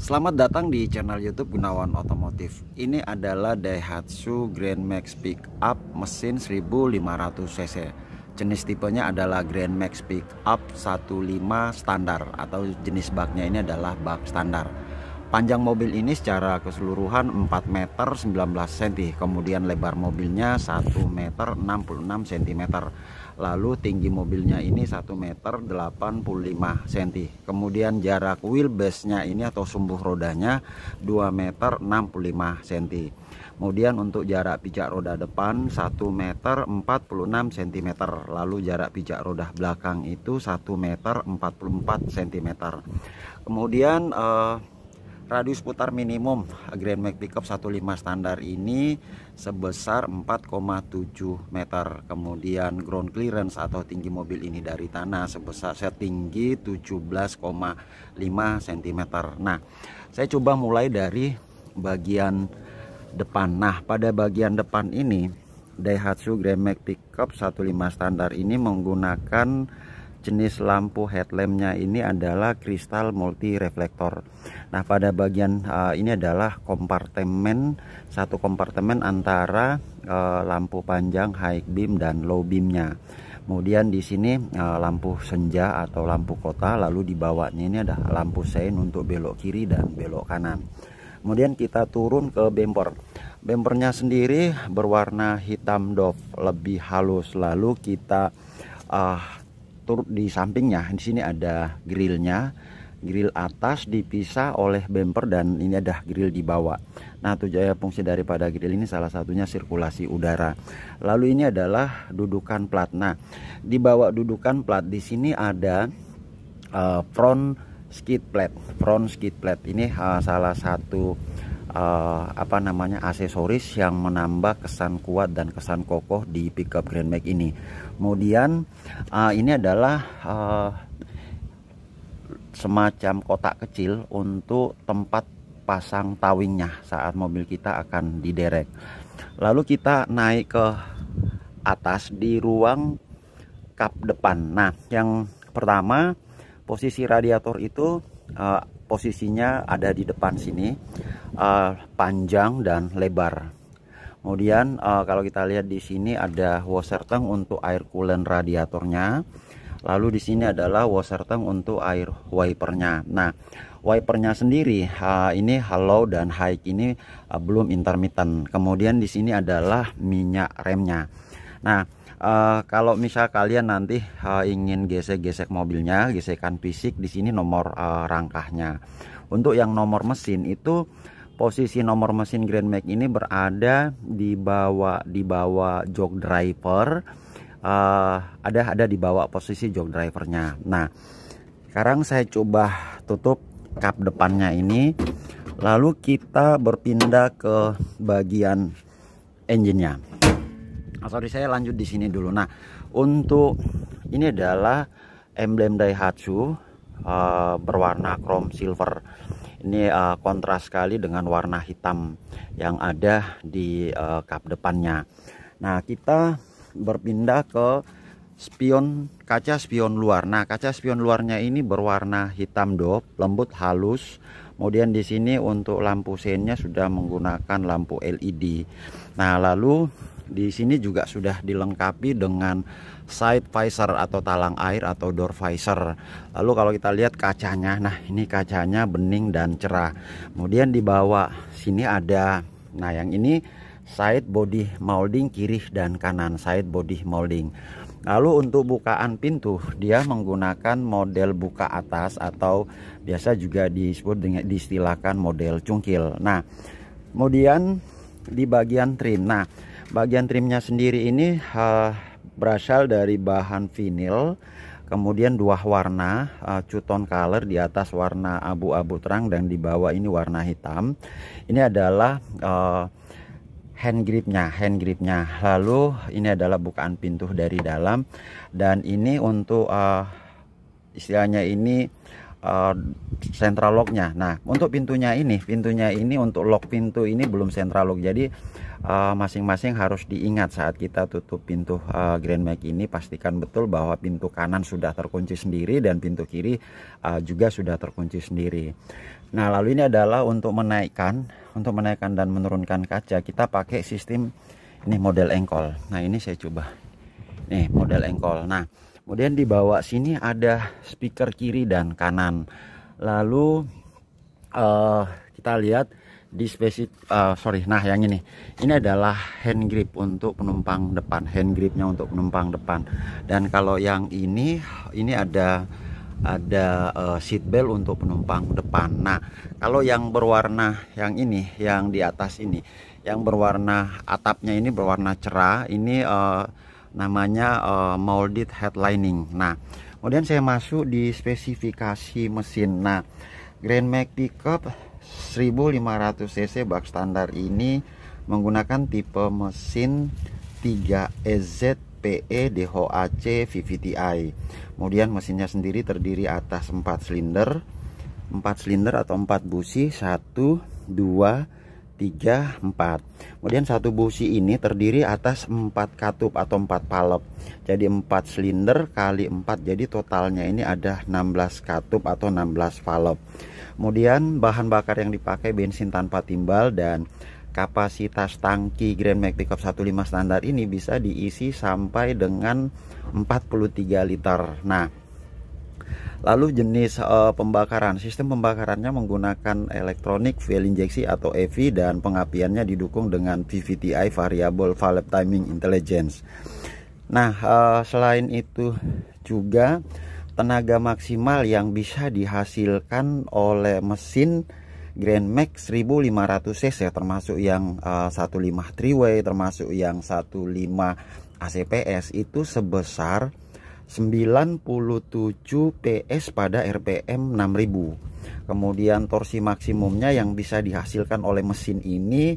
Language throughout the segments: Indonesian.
Selamat datang di channel YouTube Gunawan Otomotif. Ini adalah Daihatsu Grand Max Pickup mesin 1500 cc. Jenis tipenya adalah Grand Max Pickup 15 standar atau jenis baknya ini adalah bak standar. Panjang mobil ini secara keseluruhan 4 meter 19 cm. Kemudian lebar mobilnya 1 meter 66 cm. Lalu tinggi mobilnya ini 1 meter 85 cm. Kemudian jarak wheelbase-nya ini atau sumbu rodanya 2 meter 65 cm. Kemudian untuk jarak pijak roda depan 1 meter 46 cm. Lalu jarak pijak roda belakang itu 1 meter 44 cm. Kemudian radius putar minimum Grand Max Pickup 15 standar ini sebesar 4,7 meter. Kemudian ground clearance atau tinggi mobil ini dari tanah sebesar setinggi 17,5 cm. Nah, saya coba mulai dari bagian depan. Nah, pada bagian depan ini Daihatsu Grand Max Pickup 15 standar ini menggunakan jenis lampu headlampnya ini adalah kristal multi reflektor. Nah, pada bagian ini adalah kompartemen, satu kompartemen antara lampu panjang high beam dan low beamnya. Kemudian di sini lampu senja atau lampu kota, lalu di bawahnya ini ada lampu sein untuk belok kiri dan belok kanan. Kemudian kita turun ke bumper. Bumpernya sendiri berwarna hitam doff, lebih halus. Lalu kita turut di sampingnya, di sini ada grillnya, grill atas dipisah oleh bumper dan ini ada grill di bawah. Nah, tujuan fungsi daripada grill ini salah satunya sirkulasi udara. Lalu ini adalah dudukan plat. Nah, di bawah dudukan plat di sini ada front skid plate. Front skid plate ini salah satu aksesoris yang menambah kesan kuat dan kesan kokoh di pickup Grand Max ini. Kemudian ini adalah semacam kotak kecil untuk tempat pasang towingnya saat mobil kita akan diderek. Lalu kita naik ke atas di ruang kap depan. Nah, yang pertama posisi radiator itu posisinya ada di depan sini, panjang dan lebar. Kemudian kalau kita lihat di sini ada washer tank untuk air coolant radiatornya. Lalu di sini adalah washer tank untuk air wipernya. Nah, wipernya sendiri ini low dan high ini belum intermittent. Kemudian di sini adalah minyak remnya. Nah, kalau misal kalian nanti ingin gesek-gesek mobilnya, gesekan fisik, di sini nomor rangkahnya. Untuk yang nomor mesin itu posisi nomor mesin Grand Max ini berada di bawah jok driver. Ada di bawah posisi jok drivernya. Nah, sekarang saya coba tutup kap depannya ini, lalu kita berpindah ke bagian engine-nya. Sorry, saya lanjut di sini dulu. Nah, untuk ini adalah emblem Daihatsu berwarna chrome silver. Ini kontras sekali dengan warna hitam yang ada di kap depannya. Nah, kita berpindah ke kaca spion luar. Nah, kaca spion luarnya ini berwarna hitam doff, lembut halus. Kemudian di sini untuk lampu seinnya sudah menggunakan lampu LED. Nah, lalu di sini juga sudah dilengkapi dengan side visor atau talang air atau door visor. Lalu kalau kita lihat kacanya, nah ini kacanya bening dan cerah. Kemudian di bawah sini ada, nah yang ini side body molding kiri dan kanan, side body molding. Lalu untuk bukaan pintu dia menggunakan model buka atas atau biasa juga disebut dengan diistilahkan model cungkil. Nah, kemudian di bagian trim, nah bagian trimnya sendiri ini berasal dari bahan vinil, kemudian dua warna, two tone color, di atas warna abu-abu terang dan di bawah ini warna hitam. Ini adalah hand gripnya. Lalu ini adalah bukaan pintu dari dalam, dan ini untuk istilahnya ini uh, central locknya. Nah, untuk pintunya ini untuk lock pintu ini belum central lock. Jadi masing-masing harus diingat saat kita tutup pintu Grand Max ini, pastikan betul bahwa pintu kanan sudah terkunci sendiri dan pintu kiri juga sudah terkunci sendiri. Nah, lalu ini adalah untuk menaikkan dan menurunkan kaca, kita pakai sistem ini model engkol. Nah, ini saya coba nih model engkol. Nah, kemudian di bawah sini ada speaker kiri dan kanan. Lalu kita lihat di nah yang ini adalah hand grip untuk penumpang depan, hand gripnya untuk penumpang depan. Dan kalau yang ini ada seat belt untuk penumpang depan. Nah, kalau yang berwarna yang ini, yang di atas ini, yang berwarna atapnya ini berwarna cerah, ini namanya molded headlining. Nah, kemudian saya masuk di spesifikasi mesin. Nah, Grand Max pickup 1500 cc bak standar ini menggunakan tipe mesin 3EZ PE DHOAC VVTi. Kemudian mesinnya sendiri terdiri atas 4 silinder atau 4 busi, 1 2 3 4. Kemudian satu busi ini terdiri atas 4 katup atau 4 valve. Jadi 4 silinder kali 4, jadi totalnya ini ada 16 katup atau 16 valve. Kemudian bahan bakar yang dipakai bensin tanpa timbal, dan kapasitas tangki Grand Max pickup 15 standar ini bisa diisi sampai dengan 43 liter. Nah, lalu jenis pembakaran, sistem pembakarannya menggunakan elektronik fuel injeksi atau EV, dan pengapiannya didukung dengan VVTi Variable Valve Timing Intelligence. Nah, selain itu juga tenaga maksimal yang bisa dihasilkan oleh mesin Grand Max 1500 cc, termasuk yang 15 3-way, termasuk yang 15 ACPS, itu sebesar 97 PS pada RPM 6000. Kemudian torsi maksimumnya yang bisa dihasilkan oleh mesin ini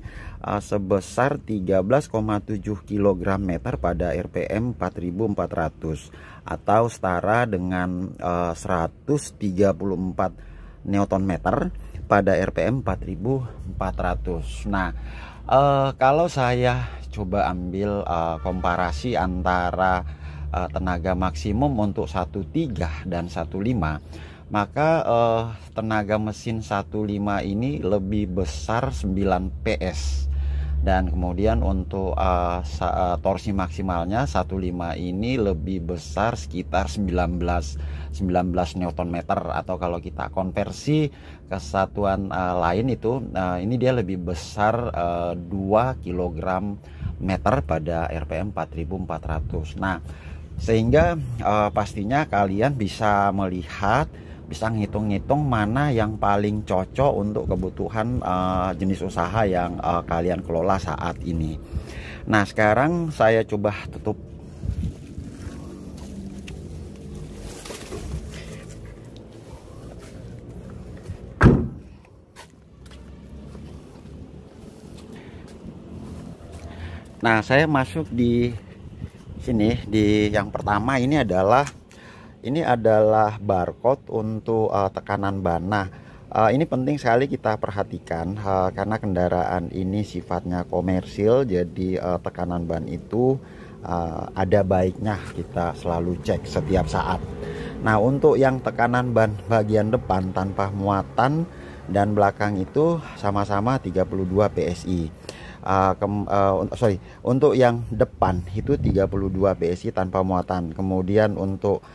sebesar 13,7 kg pada RPM 4400, atau setara dengan 134 Nm pada RPM 4400. Nah, kalau saya coba ambil komparasi antara tenaga maksimum untuk 1.3 dan 1.5, maka tenaga mesin 1.5 ini lebih besar 9 PS, dan kemudian untuk torsi maksimalnya 1.5 ini lebih besar sekitar 19 Nm, atau kalau kita konversi ke satuan lain itu ini dia lebih besar 2 kg meter pada RPM 4400. Nah, sehingga pastinya kalian bisa melihat, bisa ngitung-ngitung mana yang paling cocok untuk kebutuhan jenis usaha yang kalian kelola saat ini. Nah, sekarang saya coba tutup. Nah, saya masuk di sini, di yang pertama ini adalah barcode untuk tekanan ban. Nah, ini penting sekali kita perhatikan karena kendaraan ini sifatnya komersil, jadi tekanan ban itu ada baiknya kita selalu cek setiap saat. Nah, untuk yang tekanan ban bagian depan tanpa muatan dan belakang itu sama-sama 32 PSI. Untuk yang depan itu 32 PSI tanpa muatan. Kemudian untuk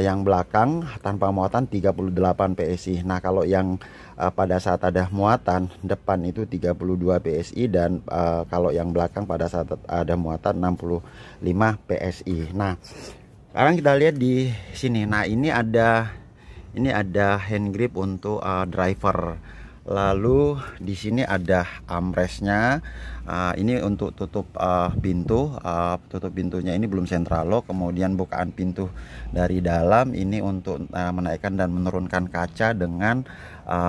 yang belakang tanpa muatan 38 PSI. Nah, kalau yang pada saat ada muatan depan itu 32 PSI, dan kalau yang belakang pada saat ada muatan 65 PSI. Nah, sekarang kita lihat di sini. Nah, ini ada hand grip untuk driver. Lalu di sini ada armrestnya. Ini untuk tutup pintu. Tutup pintunya ini belum central lock. Kemudian bukaan pintu dari dalam ini untuk menaikkan dan menurunkan kaca dengan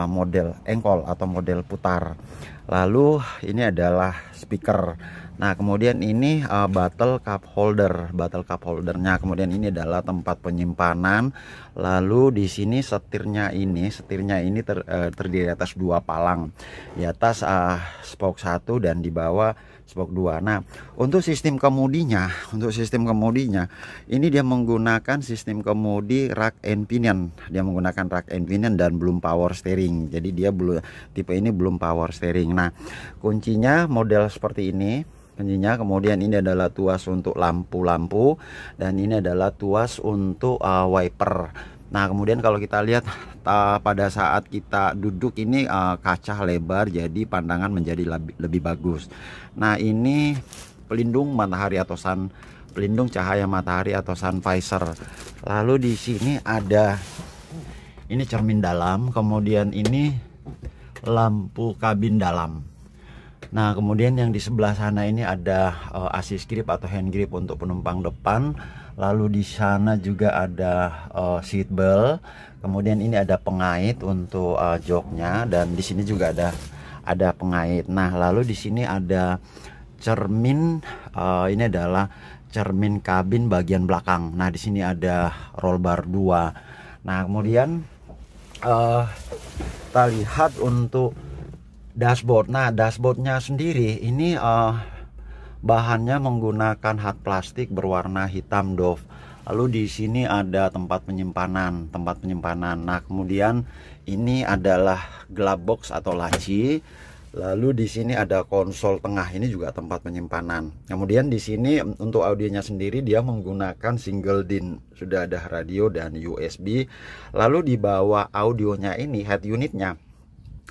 model engkol atau model putar. Lalu ini adalah speaker. Nah, kemudian ini bottle cup holdernya. Kemudian ini adalah tempat penyimpanan. Lalu di sini setirnya ini terdiri atas dua palang. Di atas spoke 1 dan di bawah spoke 2. Nah, untuk sistem kemudinya ini dia menggunakan sistem kemudi rack and pinion. Dia menggunakan rack and pinion dan belum power steering. Jadi dia belum, tipe ini belum power steering. Nah, kuncinya model seperti ini. Kuncinya, kemudian ini adalah tuas untuk lampu-lampu dan ini adalah tuas untuk wiper. Nah, kemudian kalau kita lihat pada saat kita duduk ini kaca lebar, jadi pandangan menjadi lebih bagus. Nah, ini pelindung matahari atau pelindung cahaya matahari atau sun visor. Lalu di sini ada ini cermin dalam, kemudian ini lampu kabin dalam. Nah, kemudian yang di sebelah sana ini ada assist grip atau hand grip untuk penumpang depan. Lalu di sana juga ada seat belt. Kemudian ini ada pengait untuk joknya dan di sini juga ada pengait. Nah, lalu di sini ada cermin. Ini adalah cermin kabin bagian belakang. Nah, di sini ada roll bar 2. Nah, kemudian kita lihat untuk dashboard. Nah, dashboardnya sendiri ini bahannya menggunakan hard plastik berwarna hitam doff. Lalu di sini ada tempat penyimpanan. Nah, kemudian ini adalah glove box atau laci. Lalu di sini ada konsol tengah, ini juga tempat penyimpanan. Kemudian di sini untuk audionya sendiri dia menggunakan single DIN, sudah ada radio dan USB. Lalu di bawah audionya ini head unitnya.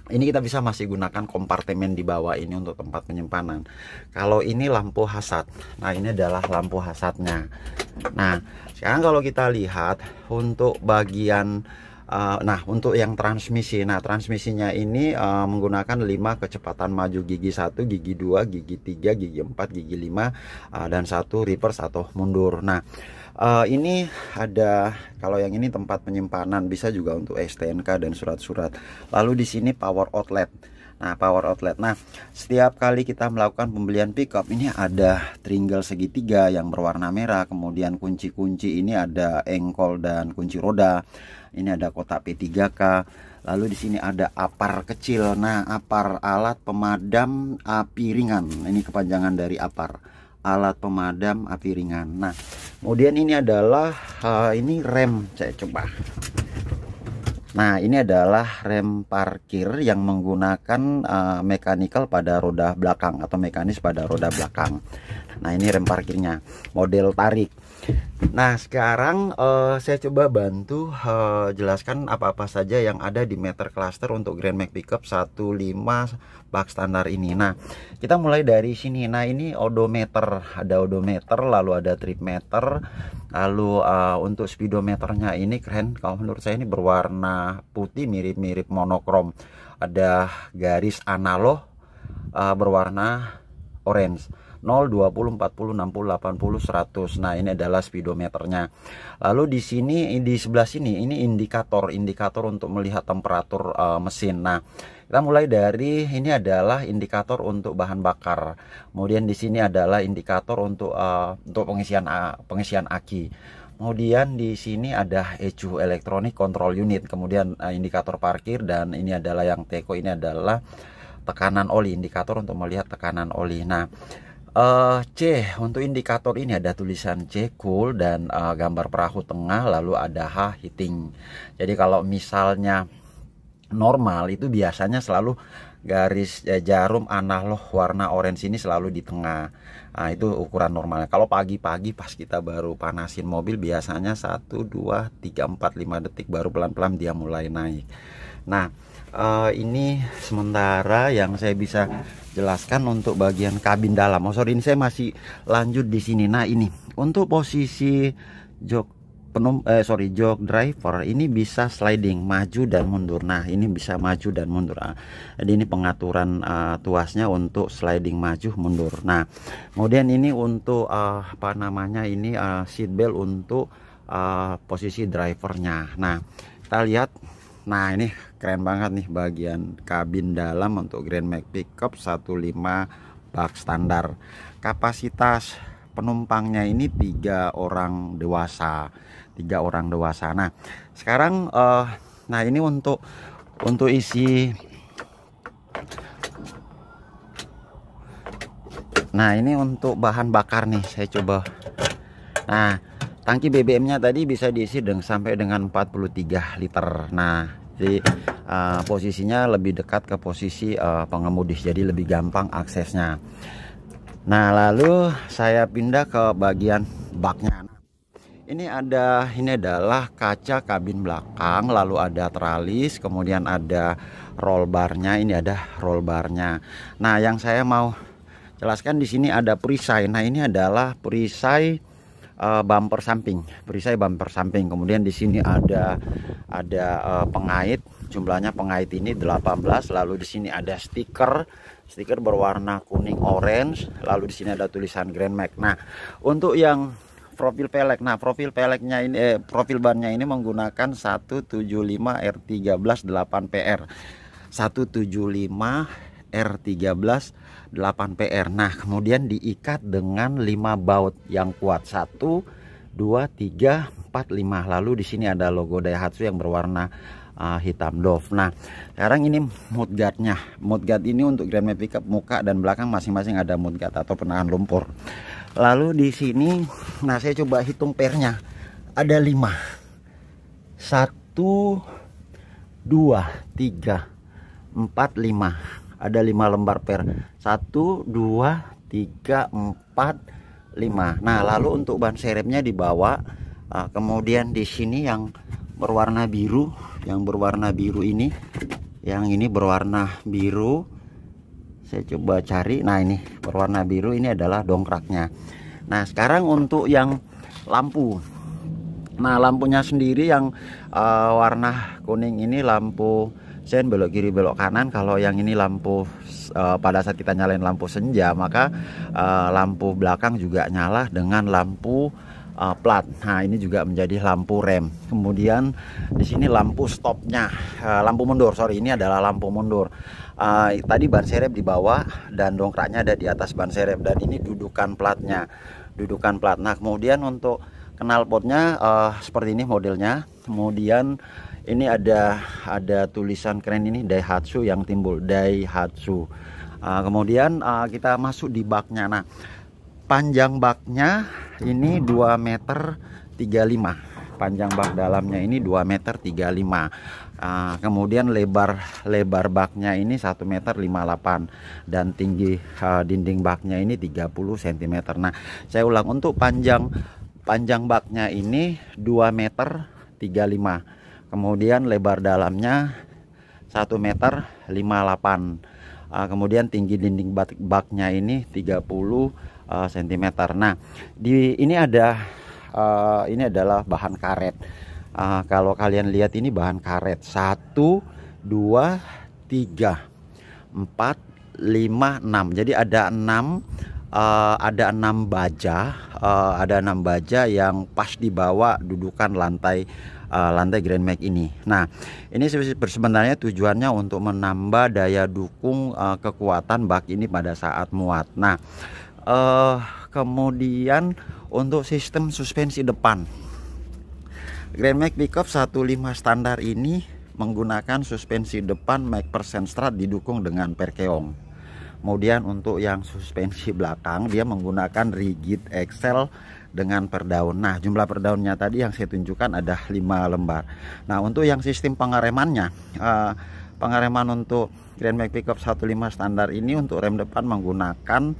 Ini kita bisa masih gunakan kompartemen di bawah ini untuk tempat penyimpanan. Kalau ini lampu hazard. Nah, ini adalah lampu hazardnya. Nah, sekarang kalau kita lihat untuk bagian untuk yang transmisi. Nah, transmisinya ini menggunakan 5 kecepatan maju, gigi 1, gigi 2, gigi 3, gigi 4, gigi 5 dan 1 reverse atau mundur. Nah, ini ada, kalau yang ini tempat penyimpanan, bisa juga untuk STNK dan surat-surat. Lalu di sini power outlet. Nah, power outlet. Nah, setiap kali kita melakukan pembelian pickup ini ada tringle segitiga yang berwarna merah. Kemudian kunci-kunci ini ada engkol dan kunci roda. Ini ada kotak P3K. Lalu di sini ada apar kecil. Nah, apar alat pemadam api ringan. Ini kepanjangan dari apar, alat pemadam api ringan. Nah, kemudian ini adalah ini rem. Saya coba. Nah, ini adalah rem parkir yang menggunakan mechanical pada roda belakang atau mekanis pada roda belakang. Nah, ini rem parkirnya, model tarik. Nah, sekarang saya coba bantu jelaskan apa-apa saja yang ada di meter cluster untuk Grand Max Pickup 15 bak standar ini. Nah, kita mulai dari sini. Nah, ini odometer, ada odometer, lalu ada trip meter, lalu untuk speedometernya ini keren. Kalau menurut saya ini berwarna putih, mirip-mirip monokrom. Ada garis analog berwarna orange. 0, 20, 40, 60, 80, 100. Nah, ini adalah speedometernya. Lalu di sini, di sebelah sini, ini indikator untuk melihat temperatur mesin. Nah, kita mulai dari ini adalah indikator untuk bahan bakar. Kemudian di sini adalah indikator untuk pengisian aki. Kemudian di sini ada ECU, electronic control unit. Kemudian indikator parkir, dan ini adalah yang teko, ini adalah tekanan oli, indikator untuk melihat tekanan oli. Nah, C untuk indikator ini ada tulisan C cool dan gambar perahu tengah, lalu ada H heating. Jadi kalau misalnya normal itu biasanya selalu garis jarum analog warna orange ini selalu di tengah. Nah, itu ukuran normalnya. Kalau pagi-pagi pas kita baru panasin mobil biasanya 1, 2, 3, 4, 5 detik baru pelan-pelan dia mulai naik. Nah, ini sementara yang saya bisa jelaskan untuk bagian kabin dalam. Ini saya masih lanjut di sini. Nah, ini untuk posisi jok jok driver ini bisa sliding maju dan mundur. Nah, ini bisa maju dan mundur. Jadi ini pengaturan tuasnya untuk sliding maju mundur. Nah, kemudian ini untuk ini seat belt untuk posisi drivernya. Nah, kita lihat. Nah, ini keren banget nih bagian kabin dalam untuk Grand Max Pickup 15 bak standar. Kapasitas penumpangnya ini 3 orang dewasa. Nah, sekarang nah ini untuk isi. Nah, ini untuk bahan bakar nih, saya coba. Nah, tangki BBM-nya tadi bisa diisi sampai dengan 43 liter. Nah, jadi posisinya lebih dekat ke posisi pengemudi, jadi lebih gampang aksesnya. Nah, lalu saya pindah ke bagian baknya. Ini adalah kaca kabin belakang, lalu ada tralis, kemudian ada roll barnya. Ini ada roll barnya. Nah, yang saya mau jelaskan di sini ada perisai. Nah, ini adalah perisai bumper samping. Kemudian di sini ada pengait. Jumlahnya pengait ini 18. Lalu di sini ada stiker berwarna kuning orange. Lalu di sini ada tulisan Grand Max. Nah, untuk yang profil pelek. Nah, profil peleknya ini profil bannya ini menggunakan 175 R13 8PR. 175 R13 8PR. Nah, kemudian diikat dengan 5 baut yang kuat. 1 2 3 4 5. Lalu di sini ada logo Daihatsu yang berwarna hitam doff. Nah, sekarang ini mudguardnya. Mudguard ini untuk Grand Max Pickup muka dan belakang masing-masing ada mudguard atau penahan lumpur. Lalu di sini, nah saya coba hitung pernya. Ada 5. 1 2 3 4 5. Ada 5 lembar per. 1 2 3 4 5. Nah, lalu untuk ban serepnya dibawa. Kemudian di sini yang berwarna biru, ini, yang ini berwarna biru. Saya coba cari. Nah, ini berwarna biru, ini adalah dongkraknya. Nah, sekarang untuk yang lampu. Nah, lampunya sendiri yang warna kuning ini lampu sen, belok kiri belok kanan. Kalau yang ini lampu pada saat kita nyalain lampu senja, maka lampu belakang juga nyala dengan lampu plat. Nah, ini juga menjadi lampu rem. Kemudian di sini lampu stopnya, lampu mundur. Sorry, ini adalah lampu mundur. Tadi ban serep di bawah dan dongkraknya ada di atas ban serep, dan ini dudukan platnya, plat. Nah, kemudian untuk knalpotnya seperti ini modelnya. Kemudian ini ada tulisan keren ini Daihatsu yang timbul, Daihatsu. Kemudian kita masuk di baknya. Nah, panjang baknya ini 2,35 meter. Panjang bak dalamnya ini 2,35 meter. Kemudian lebar baknya ini 1,58 meter dan tinggi dinding baknya ini 30 cm. Nah, saya ulang, untuk panjang baknya ini 2,35 meter. Kemudian lebar dalamnya 1,58 meter. Kemudian tinggi dinding baknya ini 30 cm. Nah, ini adalah bahan karet. Kalau kalian lihat ini bahan karet 1 2 3 4 5 6. Jadi ada 6 baja yang pas di bawah dudukan lantai Grand Max ini. Nah, ini sebenarnya tujuannya untuk menambah daya dukung kekuatan bak ini pada saat muat. Nah, kemudian untuk sistem suspensi depan, Grand Max Pickup 15 standar ini menggunakan suspensi depan McPherson Strut didukung dengan Percheong. Kemudian untuk yang suspensi belakang dia menggunakan rigid Excel dengan perdaun. Nah, jumlah perdaunnya tadi yang saya tunjukkan ada 5 lembar. Nah, untuk yang sistem pengeremannya, pengereman untuk Grand Max Pickup 15 standar ini untuk rem depan menggunakan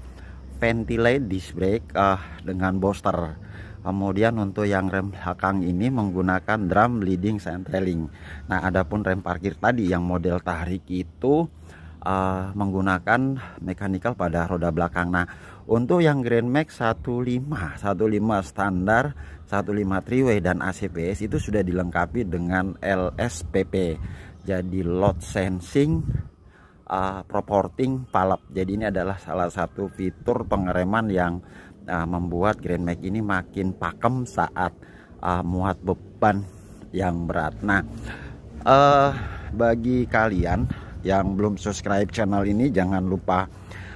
ventilate disc brake dengan booster. Kemudian untuk yang rem belakang ini menggunakan drum leading centraling. Nah, adapun rem parkir tadi yang model tarik itu menggunakan mechanical pada roda belakang. Nah, untuk yang Grand Max 15 standar, 15 3-way dan ACPS itu sudah dilengkapi dengan LSPP. Jadi load sensing proporting palap. Jadi ini adalah salah satu fitur pengereman yang membuat Grand Max ini makin pakem saat muat beban yang berat. Nah, bagi kalian yang belum subscribe channel ini, jangan lupa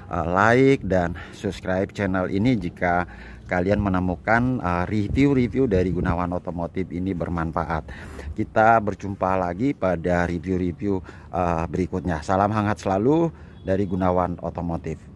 like dan subscribe channel ini jika kalian menemukan review-review dari Gunawan Otomotif ini bermanfaat. Kita berjumpa lagi pada review-review berikutnya. Salam hangat selalu dari Gunawan Otomotif.